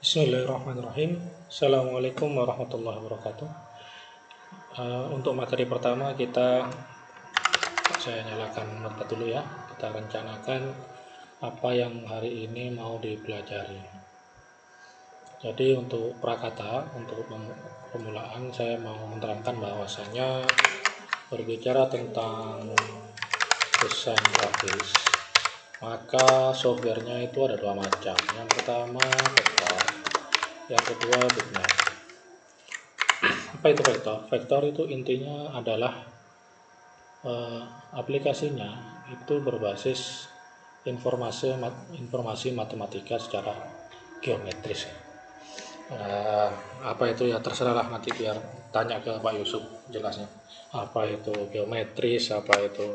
Bismillahirrahmanirrahim. Assalamualaikum warahmatullahi wabarakatuh. Untuk materi pertama saya nyalakan notepad dulu ya. Kita rencanakan apa yang hari ini mau dipelajari. Jadi untuk prakata, untuk permulaan saya mau menerangkan bahwasanya berbicara tentang desain grafis, maka softwarenya itu ada dua macam. Yang pertama vektor, yang kedua bitmap. Apa itu vektor? Vektor itu intinya adalah aplikasinya itu berbasis informasi matematika secara geometris. Apa itu ya terserahlah, nanti biar tanya ke Pak Yusuf jelasnya. Apa itu geometris, apa itu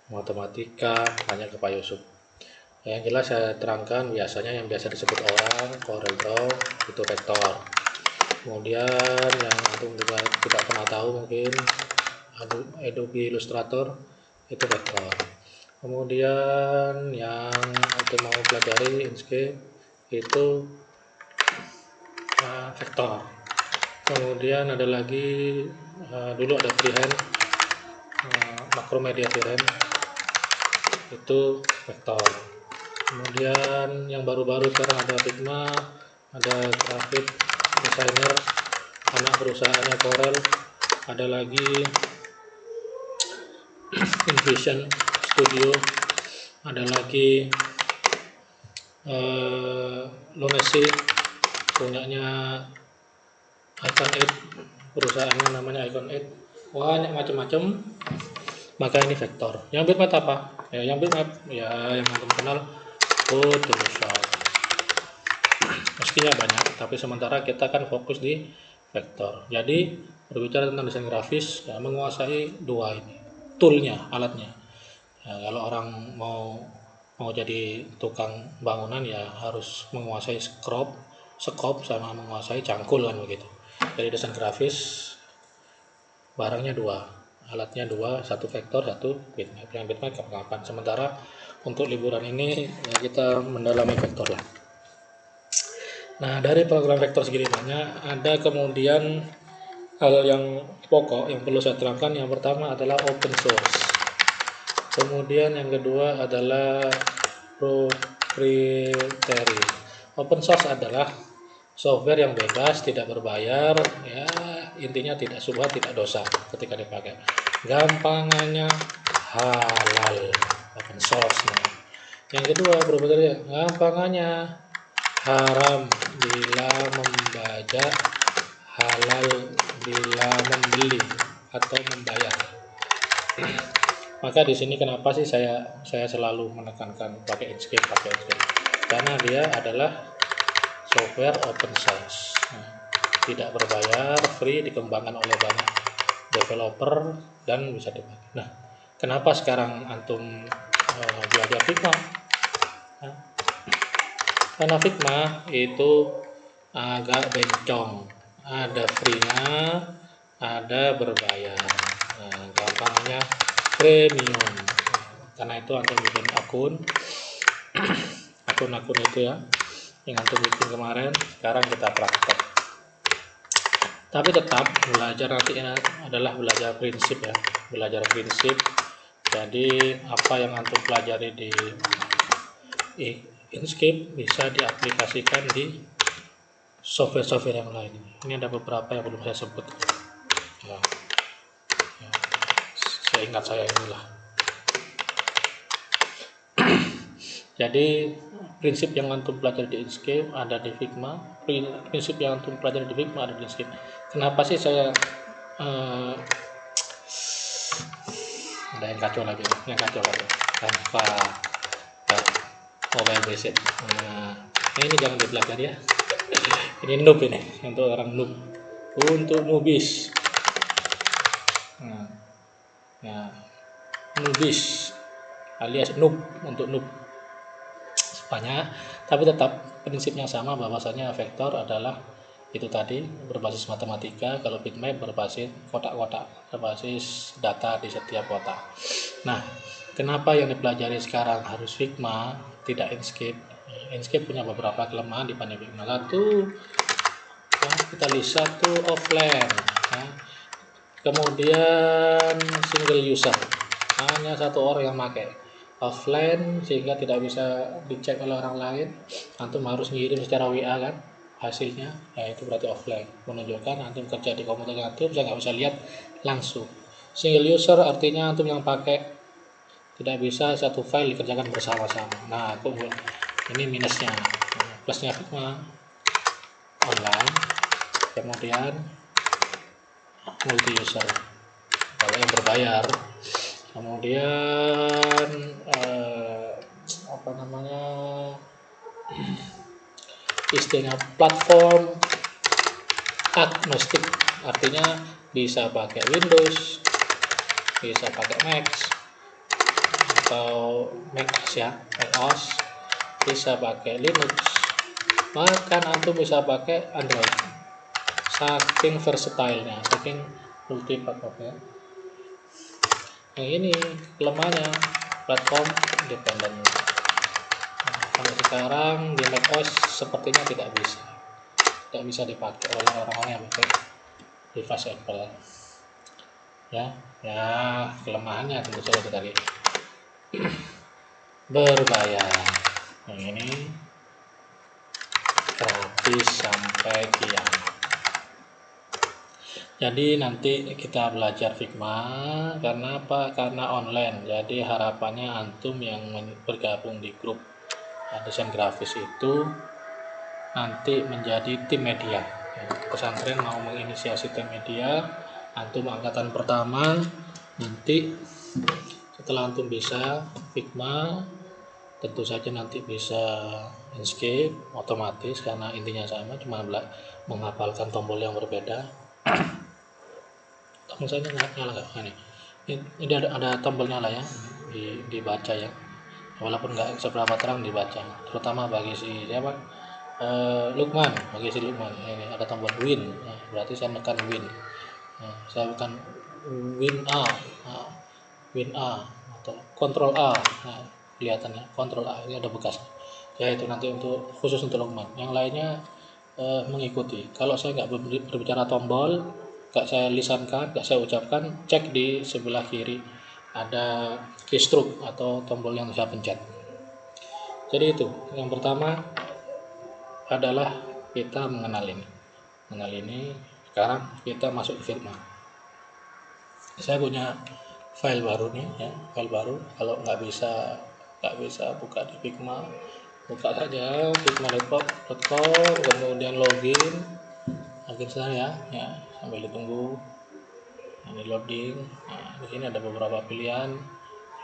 matematika, tanya ke Pak Yusuf. Yang jelas saya terangkan, biasanya yang biasa disebut orang CorelDRAW itu vektor. Kemudian yang antum juga tidak pernah tahu mungkin Adobe Illustrator itu vektor. Kemudian yang antum mau pelajari Inkscape itu vektor. Kemudian ada lagi dulu ada freehand, Macromedia freehand itu vektor. Kemudian yang baru-baru sekarang ada Figma, ada graphic designer, anak perusahaannya Corel, ada lagi InVision Studio, ada lagi Lunacy punyanya Icon 8, perusahaannya namanya Icon 8, banyak macam-macam. Maka ini vektor. Yang bitmap apa? Yang bitmap yang antum kenal Photoshop. Meskinya banyak, tapi sementara kita kan fokus di vektor. Jadi berbicara tentang desain grafis, menguasai dua ini toolnya, alatnya. Kalau orang mau jadi tukang bangunan ya harus menguasai scope sama menguasai cangkul kan begitu. Jadi desain grafis barangnya dua, alatnya dua, satu vektor, satu bitmap. Yang bitmap kapan-kapan. Sementara untuk liburan ini ya kita mendalami vektor lah. Nah, dari program vektor segini banyak, ada kemudian hal yang pokok yang perlu saya terangkan. Yang pertama adalah open source. Kemudian yang kedua adalah proprietary. Open source adalah software yang bebas, tidak berbayar, ya intinya tidak subhat, tidak dosa ketika dipakai. Gampangannya halal, open source. Yang kedua proprietary, gampangannya haram bila membaca, halal bila membeli atau membayar. Maka di sini kenapa sih saya selalu menekankan pakai Inkscape, karena dia adalah software open source, tidak berbayar, free, dikembangkan oleh banyak developer dan bisa dipakai. Nah, kenapa sekarang antum belajar Figma? Karena Figma itu agak bencong, ada free-nya, ada berbayar. Gampangnya premium. Karena itu antum bikin akun itu ya, yang antum bikin kemarin, sekarang kita praktek. Tapi tetap belajar nanti adalah belajar prinsip ya, belajar prinsip. Jadi apa yang antum pelajari di Inkscape bisa diaplikasikan di software-software yang lain. Ini ada beberapa yang belum saya sebut. Saya ingat saya inilah. Jadi prinsip yang antum pelajari di Inkscape ada di Figma, prinsip yang antum pelajari di Figma ada di Inkscape. Kenapa sih saya ada yang kacau lagi tanpa mobile basic. Ini jangan dipelajari ya. Ini noob, ini untuk orang noob, untuk noobis. Noobis alias noob, untuk noob banyak, tapi tetap prinsipnya sama, bahwasanya vektor adalah itu tadi berbasis matematika, kalau bitmap berbasis kotak-kotak, berbasis data di setiap kotak. Nah, kenapa yang dipelajari sekarang harus Figma tidak Inkscape? Inkscape punya beberapa kelemahan dibanding Figma. Satu, ya, kita lihat satu offline, ya. Kemudian single user, hanya satu orang yang pakai. Offline sehingga tidak bisa dicek oleh orang lain, antum harus ngirim secara WA kan hasilnya, ya itu berarti offline, menunjukkan antum kerja di komputer antum, saya nggak bisa lihat langsung. Single user artinya antum yang pakai tidak bisa satu file dikerjakan bersama-sama. Nah, ini minusnya. Nah, plusnya Figma online, kemudian multi user kalau yang berbayar. Kemudian apa namanya, istilahnya platform agnostik, artinya bisa pakai Windows, bisa pakai Mac atau Mac ya, macOS, bisa pakai Linux, bahkan antum bisa pakai Android. Saking versatile-nya, saking multi platformnya. Yang ini kelemahannya, platform independen. Nah, kalau sekarang di macOS sepertinya tidak bisa dipakai oleh orang-orang yang pakai device Apple. Ya kelemahannya tentu saja tadi berbayar. Yang ini gratis sampai kiamat. Jadi nanti kita belajar Figma karena apa? Karena online. Jadi harapannya antum yang bergabung di grup desain grafis itu nanti menjadi tim media. Pesantren mau menginisiasi tim media, antum angkatan pertama. Nanti setelah antum bisa Figma, tentu saja nanti bisa Inkscape otomatis karena intinya sama, cuma menghafalkan tombol yang berbeda. Misalnya nyala nggak ini ada tombol nyala ya, dibaca ya, walaupun nggak seberapa terang dibaca, terutama bagi si siapa, Lukman, bagi si Lukman ini ada tombol win, nah, berarti saya menekan win, nah, saya tekan win A, nah, win A atau kontrol A, nah, kelihatannya kontrol A ini ada bekas ya, itu nanti untuk khusus untuk Lukman, yang lainnya mengikuti. Kalau saya nggak berbicara tombol, nggak saya lisankan, nggak saya ucapkan, cek di sebelah kiri ada keystroke atau tombol yang saya pencet. Jadi itu yang pertama adalah kita mengenal ini. Sekarang kita masuk ke Figma. Saya punya file baru nih ya, file baru. Kalau nggak bisa buka di Figma, buka saja figma.com, kemudian login saya ya, sambil ditunggu ini loading. Nah, di sini ada beberapa pilihan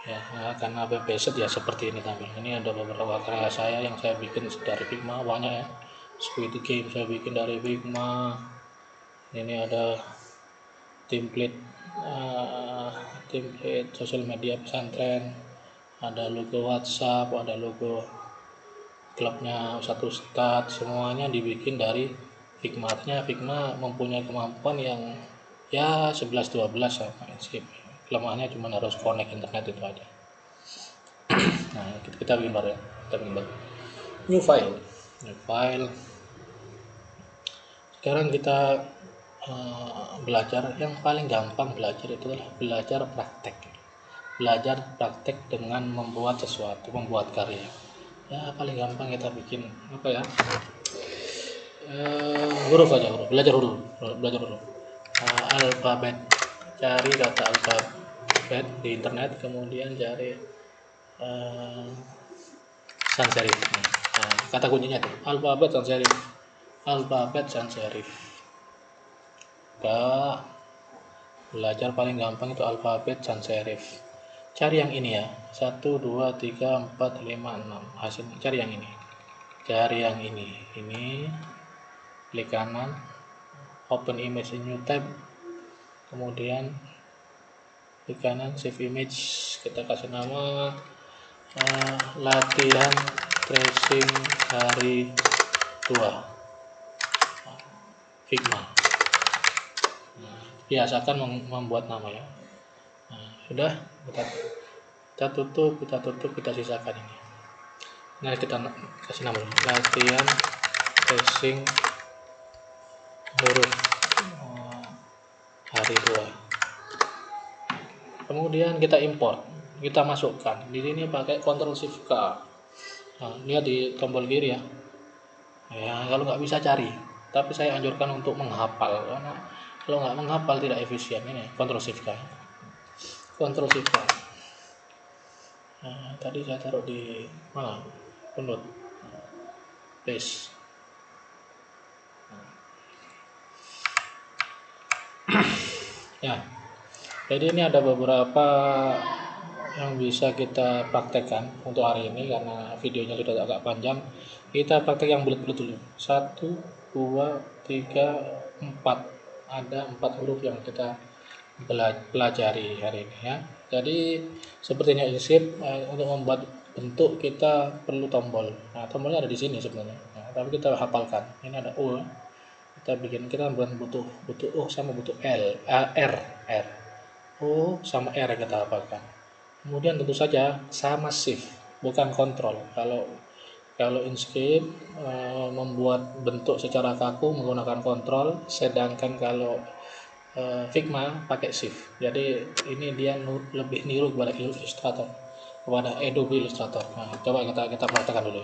ya, karena based ya seperti ini tampil. Ini ada beberapa karya saya yang saya bikin dari Figma, banyak ya. Squid Game saya bikin dari Figma. Ini ada template sosial media pesantren, ada logo WhatsApp, ada logo klubnya satu start, semuanya dibikin dari Figma. Artinya Figma mempunyai kemampuan yang ya 11-12 sama Inkscape. Kelemahannya cuma harus connect internet itu aja. Nah, kita bikin baru ya, kita bikin baru new file. Sekarang kita belajar yang paling gampang. Belajar itu adalah belajar praktek dengan membuat sesuatu, membuat karya ya. Paling gampang kita bikin apa ya, huruf aja, belajar huruf. Alfabet, cari kata alfabet di internet, kemudian cari sans serif. Nah, kata kuncinya itu alfabet sans serif. Belajar paling gampang itu alfabet sans serif. Cari yang ini ya, 1, 2, 3, 4, 5, 6 hasilnya. Cari yang ini, klik kanan, open image in new tab, kemudian klik kanan save image, kita kasih nama latihan tracing hari 2 Figma. Biasakan membuat nama ya. Sudah, kita tutup, kita sisakan ini. Nah, kita kasih nama latihan tracing huruf hari 2. Kemudian kita import, kita masukkan di sini pakai Ctrl Shift K. Nah, lihat di tombol kiri ya. Ya, kalau nggak bisa cari, tapi saya anjurkan untuk menghafal, karena kalau nggak menghafal tidak efisien. Ini Ctrl Shift K, Ctrl Shift K. Nah, tadi saya taruh di mana? Punut, paste. Ya, jadi ini ada beberapa yang bisa kita praktekkan untuk hari ini, karena videonya sudah agak panjang. Kita praktek yang bulat-bulat dulu. 1, 2, 3, 4. Ada 4 huruf yang kita pelajari hari ini ya. Jadi sepertinya Inkscape untuk membuat bentuk kita perlu tombol. Nah, tombolnya ada di sini sebenarnya. Nah, tapi kita hafalkan. Ini ada U. Kita butuh O sama butuh R. O sama R yang kita hafalkan. Kemudian tentu saja sama shift, bukan kontrol. Kalau Inkscape membuat bentuk secara kaku menggunakan kontrol, sedangkan kalau Figma pakai shift. Jadi ini dia lebih niru kepada Illustrator, kepada Adobe Illustrator. Nah, coba kita praktekkan dulu.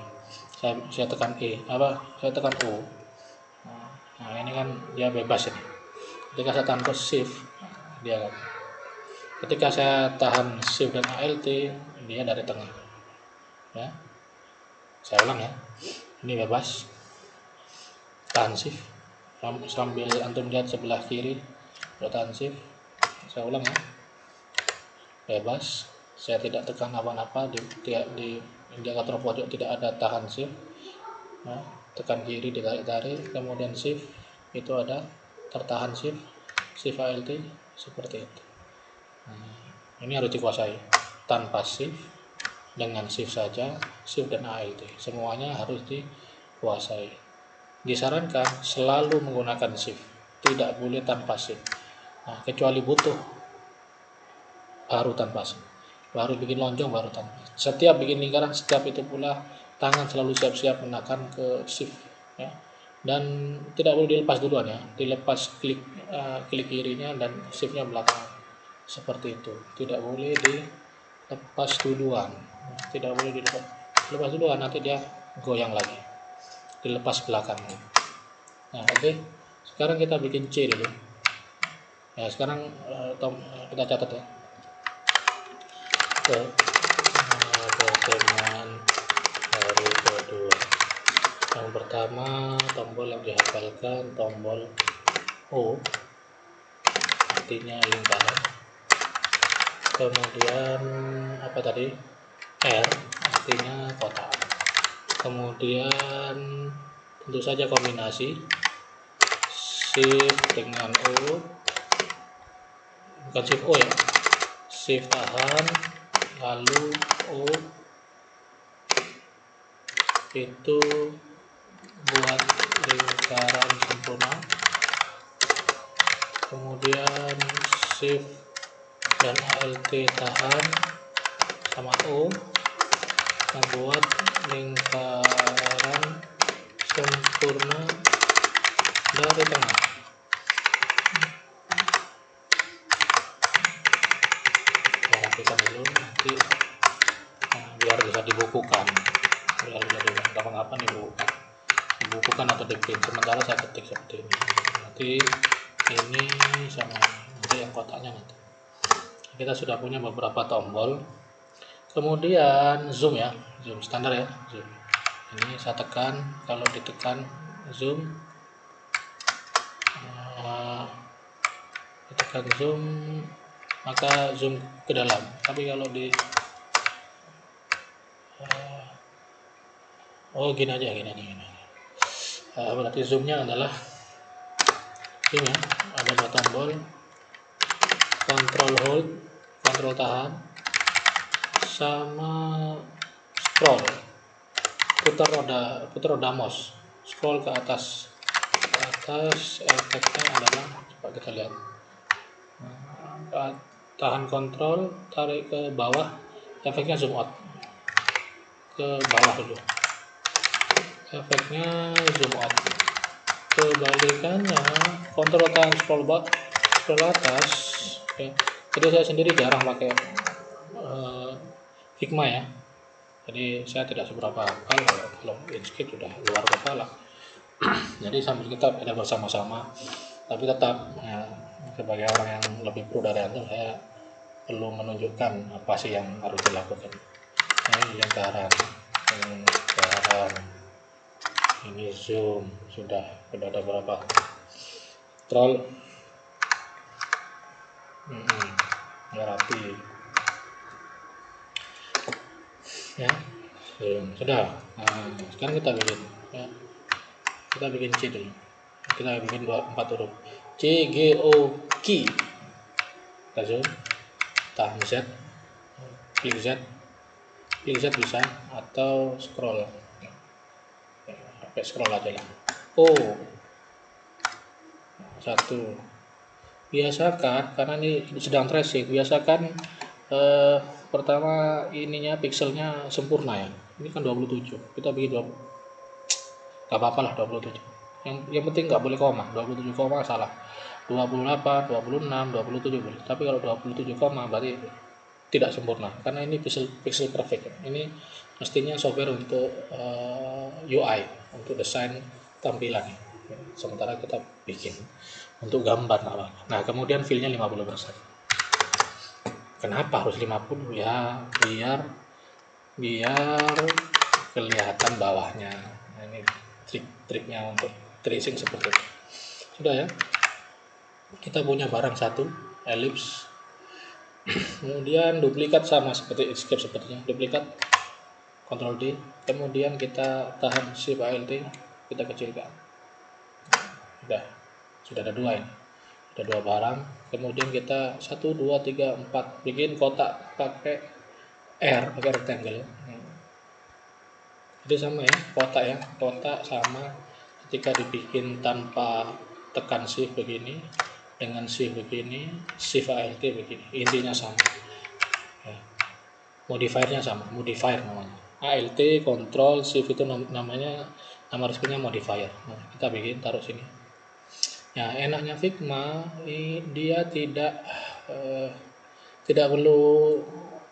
Saya tekan saya tekan O. Nah, ini kan dia bebas ini. Ketika saya tahan shift, dia kan. Ketika saya tahan shift dan Alt, dia dari tengah. Ya. Saya ulang ya. Ini bebas. Tahan shift sambil antum lihat sebelah kiri. Tahan shift. Saya ulang ya. Bebas. Saya tidak tekan apa-apa di indikator pojok, tidak ada tahan shift. Nah, tekan kiri ditarik, kemudian shift itu ada tertahan shift Alt seperti itu. Ini harus dikuasai tanpa shift, dengan shift saja, shift dan Alt semuanya harus dikuasai. Disarankan selalu menggunakan shift, tidak boleh tanpa shift. Nah, kecuali butuh baru tanpa shift, baru bikin lonjong baru tanpa. Setiap bikin lingkaran, setiap itu pula tangan selalu siap-siap menekan ke shift ya. Dan tidak boleh dilepas duluan ya, dilepas klik kirinya dan shiftnya belakang seperti itu. Tidak boleh dilepas duluan, tidak boleh dilepas duluan, nanti dia goyang lagi, dilepas belakangnya. Nah, oke. Sekarang kita bikin C dulu ya. Sekarang kita catat ya, pertemuan hari kedua. Yang pertama, tombol yang dihafalkan tombol O, artinya lingkaran. Kemudian apa tadi? R, artinya kotak. Kemudian tentu saja kombinasi shift dengan O, bukan shift O ya, shift tahan lalu O, itu buat lingkaran sempurna. Kemudian shift dan Alt tahan sama O membuat lingkaran sempurna dari tengah. Ya, rapikan dulu nanti biar bisa dibukukan, gampang-gampang dibukukan atau diprint. Sementara saya ketik seperti ini. Nanti ini sama nanti yang kotaknya nanti. Kita sudah punya beberapa tombol. Kemudian zoom ya, zoom standar ya, zoom. Ini saya tekan, kalau ditekan zoom, ditekan zoom maka zoom ke dalam. Tapi kalau gini aja. Berarti zoomnya adalah ini ya, ada dua tombol, control hold, control tahan, sama scroll, putar roda mouse, scroll ke atas. Efeknya adalah, coba kita lihat, tahan kontrol, tarik ke bawah, efeknya zoom out. ke bawah dulu, efeknya zoom out. Kebalikannya kontrol tekan scroll atas ya. Jadi saya sendiri jarang pakai Figma ya, jadi saya tidak seberapa hafal kalau Inkscape sudah luar kepala. Jadi sambil kita belajar bersama-sama, tapi tetap ya, sebagai orang yang lebih pro dari Anda, saya perlu menunjukkan apa sih yang harus dilakukan. Ini lingkaran, ini zoom, sudah ada berapa scroll, ya rapi ya, sudah. Nah, sekarang kita bikin ya. Kita bikin C dulu, kita bikin 4 huruf C, G, O, K. Kita zoom, tahan Z, klik Z bisa, atau scroll, sampai scroll aja lah. O 1, biasakan karena ini sedang tracing, biasakan pertama ininya pixelnya sempurna ya. Ini kan 27, kita bikin 20, gak apa-apa lah 27, yang penting nggak boleh koma. 27 koma salah, 28, 26, 27 boleh, tapi kalau 27 koma berarti tidak sempurna, karena ini pixel perfect. Ini mestinya software untuk UI, untuk desain tampilan, sementara kita bikin untuk gambar. Nah kemudian fillnya 50%. Kenapa harus 50? Ya biar kelihatan bawahnya. Nah, ini trik-triknya untuk tracing seperti itu. Sudah ya, kita punya barang satu, ellipse. Kemudian duplikat sama seperti Inkscape, sepertinya duplikat, Ctrl D, kemudian kita tahan Shift Alt, kita kecilkan. Sudah ada dua ini, ada dua barang. Kemudian kita 1, 2, 3, 4 bikin kotak pakai R, pakai rectangle. Jadi sama ya, kotak sama ketika dibikin tanpa tekan shift begini, dengan shift begini, shift alt begini, intinya sama ya. Modifiernya sama, modifier namanya, alt control shift itu namanya, nama resminya modifier. Nah, kita bikin taruh sini ya. Enaknya Figma dia tidak perlu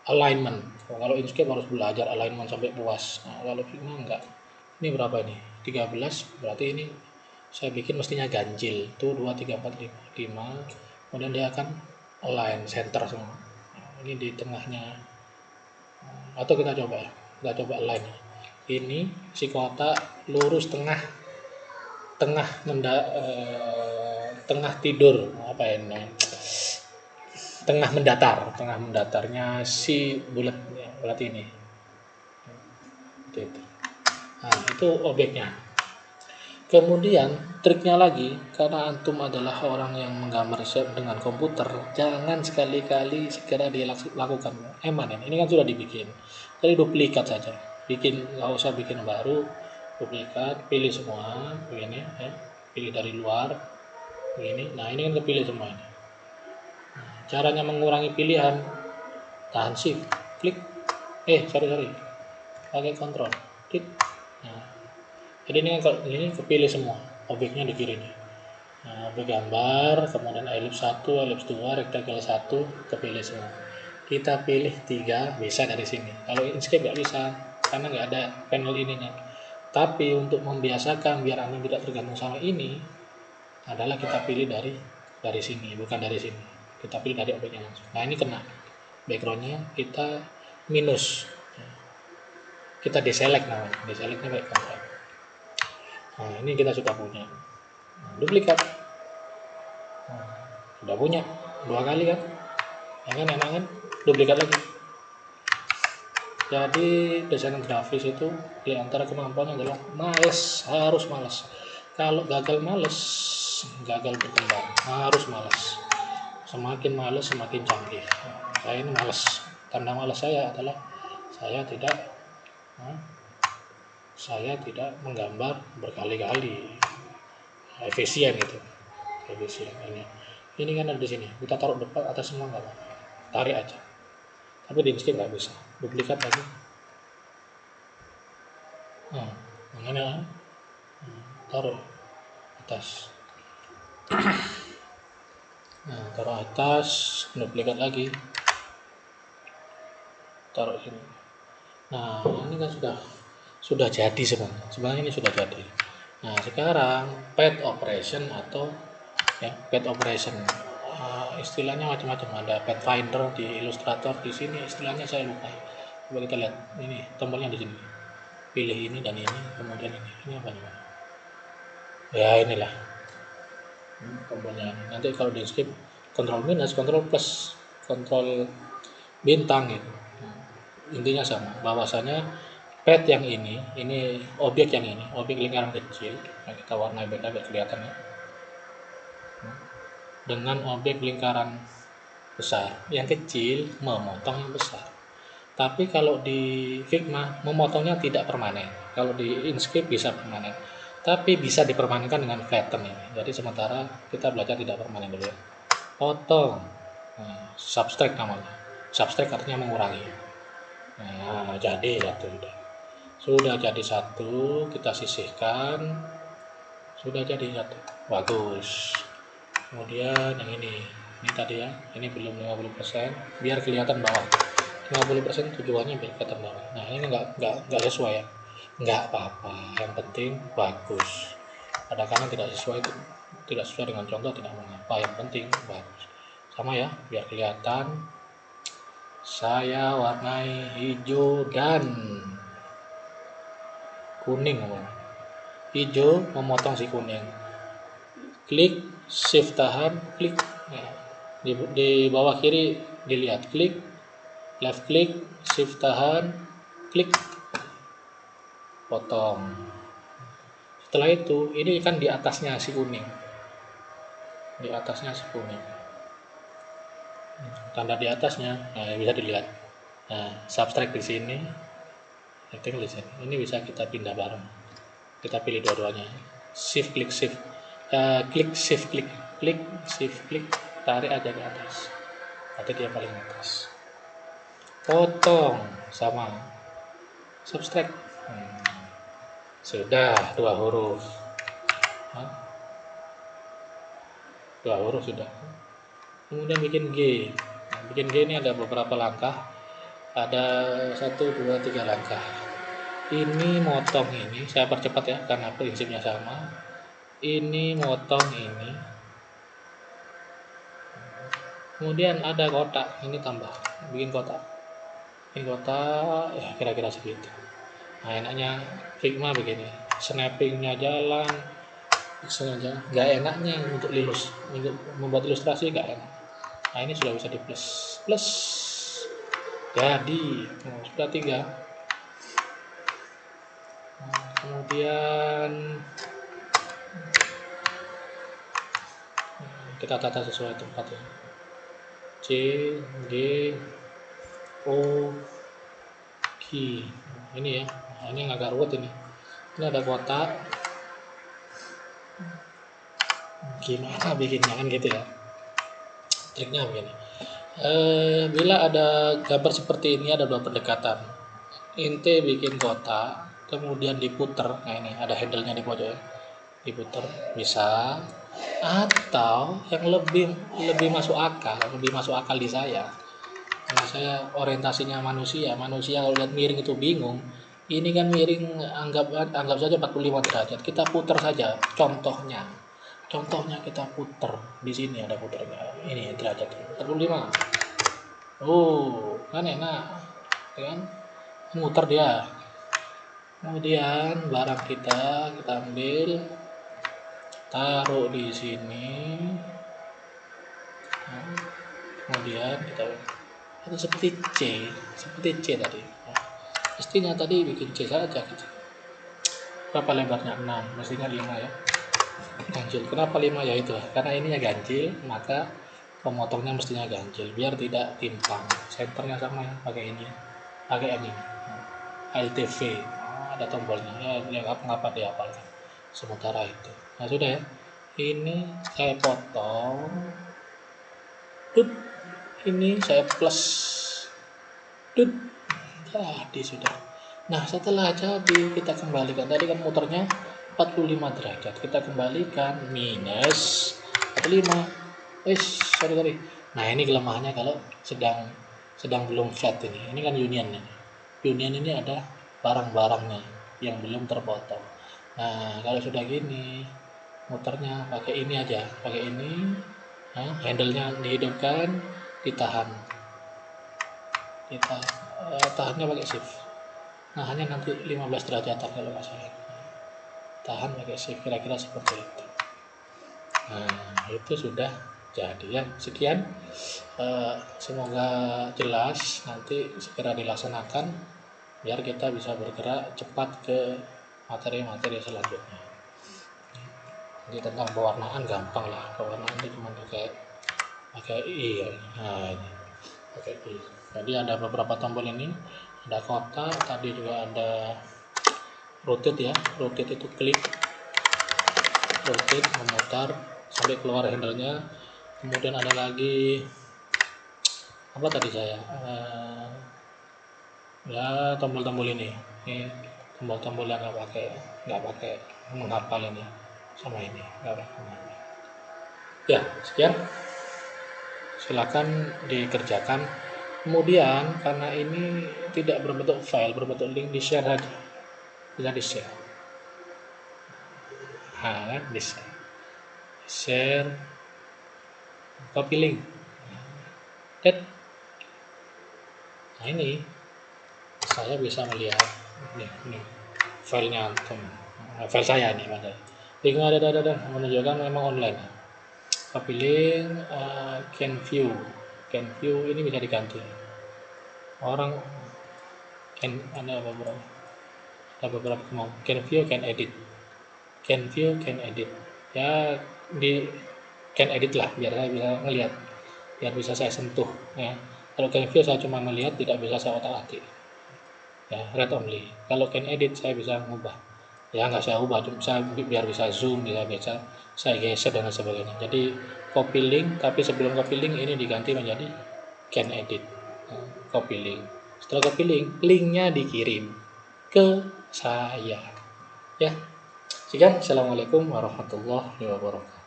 alignment. Kalau Inkscape harus belajar alignment sampai puas. Nah, kalau Figma enggak. Ini berapa ini? 13, berarti ini saya bikin mestinya ganjil. Tuh 2, 3, 4, 5. Kemudian dia akan align center semua. Nah, ini di tengahnya. Atau kita coba ya. Kita coba align. Ini si kotak lurus tengah tidur, apa ya ini? Tengah mendatarnya si bulat ya, berarti ini. Itu. Nah, itu objeknya. Kemudian triknya lagi, karena antum adalah orang yang menggambar dengan komputer, jangan sekali-kali segera dilakukan. Ini kan sudah dibikin, jadi duplikat saja. Nggak usah bikin baru, duplikat, pilih semua begini ya, pilih dari luar begini. Nah ini kan kepilih semua ini. Caranya mengurangi pilihan, tahan shift, klik, sorry, pakai kontrol, klik. Nah, jadi ini kepilih semua, objeknya di kiri nih. Nah, objek gambar, kemudian ellipse 1, ellipse 2, rectangle 1, kepilih semua. Kita pilih 3, bisa dari sini. Kalau Inkscape nggak bisa, karena nggak ada panel ininya. Tapi untuk membiasakan biar Anda tidak tergantung sama ini, adalah kita pilih dari sini, bukan dari sini. Kita pilih dari objeknya langsung. Nah ini kena backgroundnya, kita minus, kita deselect namanya, deselectnya background. Nah ini kita sudah punya. Nah, duplikat, sudah punya 2 kali kan, ya kan, enak kan, duplikat lagi. Jadi desain grafis itu diantara kemampuannya adalah harus malas. Kalau gagal berkembang, harus malas. Semakin malas semakin canggih. Saya ini malas. Tanda malas saya adalah saya tidak menggambar berkali-kali. Efisien itu. Efisien ini. Ini kan ada di sini. Kita taruh depan atas semua nggak apa-apa. Tarik aja. Tapi di Inkscape nggak bisa. Duplikat lagi. Nah, ini kan taruh atas. Nah, taruh atas, duplikat lagi, taruh sini. Nah, ini kan sudah jadi sebenarnya. Sebenarnya ini sudah jadi. Nah, sekarang path operation atau ya path operation. Istilahnya macam-macam. Ada Pathfinder di Illustrator, di sini istilahnya saya lupa. Coba kita lihat. Ini tombolnya di sini. Pilih ini dan ini, kemudian ini. Ini apa nih? Ya, inilah tombolnya. Nanti kalau di skip kontrol minus, kontrol plus, kontrol bintang itu. Nah, intinya sama. Bahwasanya pet yang ini objek yang ini, objek lingkaran kecil. Nah, kita warnai beda biar kelihatan ya. Dengan objek lingkaran besar, yang kecil memotong yang besar. Tapi kalau di Figma memotongnya tidak permanen. Kalau di Inkscape bisa permanen. Tapi bisa dipermanenkan dengan flatten ini. Jadi sementara kita belajar tidak permanen dulu ya. Potong. Nah, subtract namanya. Subtract artinya mengurangi. Nah, jadi satu sudah jadi satu, kita sisihkan. Sudah jadi satu. Bagus. Kemudian yang ini tadi ya, ini belum 50%, biar kelihatan bawah. 50% tujuannya biar kelihatan bawah. Nah, ini enggak sesuai ya. Enggak apa-apa, yang penting bagus. Kadang-kadang tidak sesuai dengan contoh, tidak mengapa, yang penting bagus. Sama ya, biar kelihatan. Saya warnai hijau dan kuning. Hijau memotong si kuning. Klik, shift tahan, klik. Nah, di bawah kiri dilihat, klik, left klik, shift tahan, klik, potong. Setelah itu, ini kan di atasnya si kuning. Di atasnya si kuning. Tanda di atasnya, nah bisa dilihat. Nah, subtract di sini, setting di sini. Ini bisa kita pindah bareng. Kita pilih dua-duanya. Shift klik shift. Klik shift klik, klik shift klik, tarik aja ke atas. Nanti dia paling atas. Potong sama subtract. Sudah dua huruf. Dua huruf sudah. Kemudian bikin G. Bikin G ini ada beberapa langkah. Ada 1, 2, 3 langkah. Ini motong ini, saya percepat ya karena prinsipnya sama. Ini motong ini. Kemudian ada kotak, ini tambah, bikin kotak. Ini kotak, ya kira-kira segitu. Nah, enaknya Figma begini, snappingnya jalan, pixelnya jalan. Nggak enaknya untuk membuat ilustrasi nggak enak. Nah, ini sudah bisa di plus, jadi sudah 3. Nah, kemudian kita tata sesuai tempatnya. C, G, O, Q. Ini ya, nah, ini yang agak ruwet ini. Ini ada kotak. Gimana bikinnya kan gitu ya. Triknya begini. Bila ada gambar seperti ini, ada dua pendekatan. Ente bikin kotak, kemudian diputer. Nah, ini ada handle-nya di pojok ya. Diputer bisa, atau yang lebih masuk akal di saya. Karena saya orientasinya manusia kalau lihat miring itu bingung. Ini kan miring, anggap saja 45 derajat. Kita putar saja contohnya. Kita putar. Di sini ada putarnya. Ini derajat 45. Oh, kan enak. Kan? Muter dia. Kemudian barang kita ambil, taruh di sini. Nah, kemudian kita atau seperti C tadi. Nah, mestinya tadi bikin C saja gitu. Berapa lebarnya? 6, mestinya 5 ya. Ganjil. Kenapa 5 ya itu? Karena ininya ganjil, maka pemotongnya mestinya ganjil biar tidak timpang. Senternya sama ya, pakai ini. Pakai ini. LTV. Ada tombolnya. Ya ngapa dihafalkan. Sementara itu. Nah, sudah ya. Ini saya potong. Ini saya plus. Jadi sudah. Nah, setelah jadi kita kembalikan, tadi kan muternya 45 derajat, kita kembalikan minus 45. Sorry. Nah, ini kelemahannya kalau sedang belum flat ini. Ini kan union ini. Union ini ada barang-barangnya yang belum terpotong. Nah, kalau sudah gini, muternya pakai ini aja, pakai ini. Nah, handle-nya dihidupkan, ditahan. Kita tahannya pakai shift. Nah, hanya nanti 15 derajat kalau nggak salah. Tahan pakai shift, kira-kira seperti itu. Nah, itu sudah jadi ya. Sekian, semoga jelas, nanti segera dilaksanakan biar kita bisa bergerak cepat ke materi-materi selanjutnya. Jadi tentang pewarnaan gampang lah, pewarnaan itu cuma pakai I ya. Nah, ini pakai I. Jadi ada beberapa tombol ini, ada kotak, tadi juga ada rotate ya. Rotate itu klik, rotate memutar sampai keluar handle-nya. Kemudian ada lagi apa tadi saya ya, tombol-tombol ini tombol-tombol yang nggak pakai menghafal ini sama ini nggak pakai. Ya, sekian, silakan dikerjakan. Kemudian karena ini tidak berbentuk file, berbentuk link, di share saja, bisa di share. Di share, copy link. Nah, ini saya bisa melihat nih filenya antum, file saya nih ada linknya, ada menunjukkan memang online. Copy link, can view ini bisa diganti orang, ada beberapa mau can view, can edit ya, di can edit lah biar saya bisa ngelihat, biar bisa saya sentuh ya. Kalau can view saya cuma melihat, tidak bisa saya otak-atik ya, read only. Kalau can edit saya bisa mengubah ya, nggak saya ubah, cuma saya biar bisa zoom, bisa saya geser dan sebagainya. Jadi copy link, tapi sebelum copy link ini diganti menjadi can edit. Copy link, setelah copy link, linknya dikirim ke saya ya. Sekian, assalamualaikum warahmatullahi wabarakatuh.